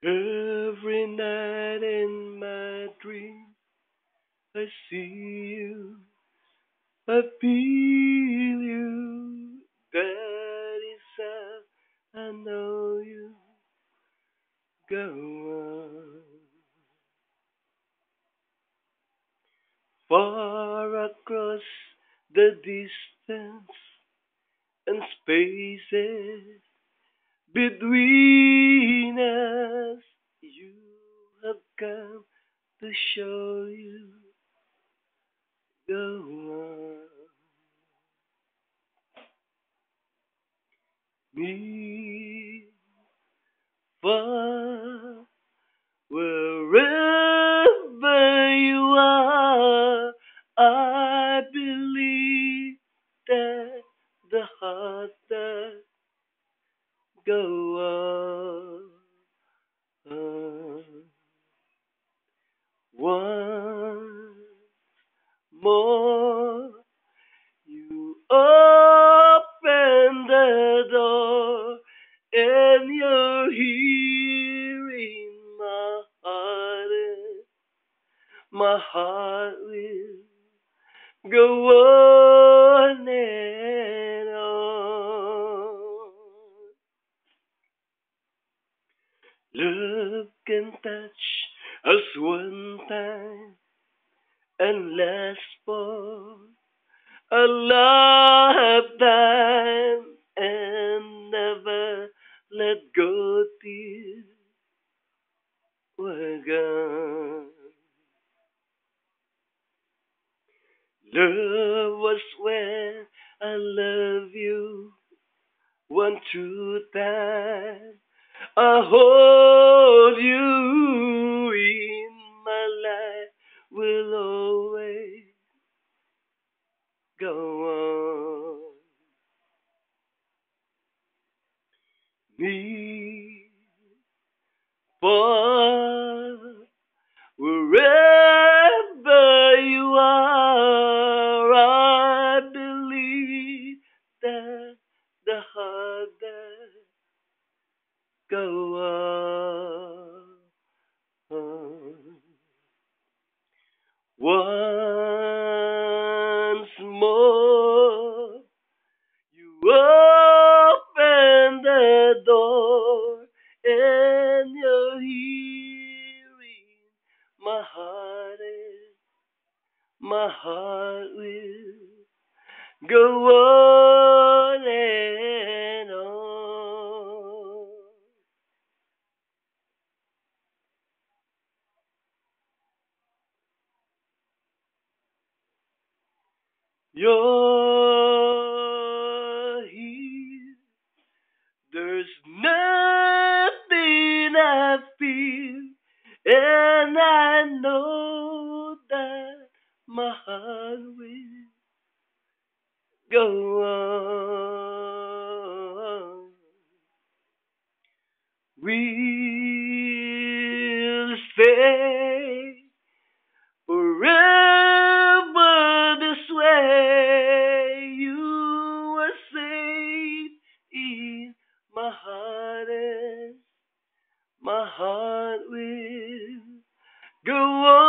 Every night in my dream, I see you, I feel you. That is how I know you. Go on. Far across the distance and spaces between us, you have come to show you. Go on. Me far wherever you are, I believe that the heart that go on. One more, you open the door, and you're here in my heart. And my heart will go on and on. Love can touch us one time and last for a lifetime and never let go till we're gone. Love was when I love you one true time. I hold you in my life will always go on. Me for wherever you are, I believe that the heart that go on. Once more, you open the door, and you're hearing my heart, and my heart will go on and on. You're here. There's nothing I feel, and I know that my heart will go on. We'll stay forever this way. You are safe in my heart, and my heart will go on.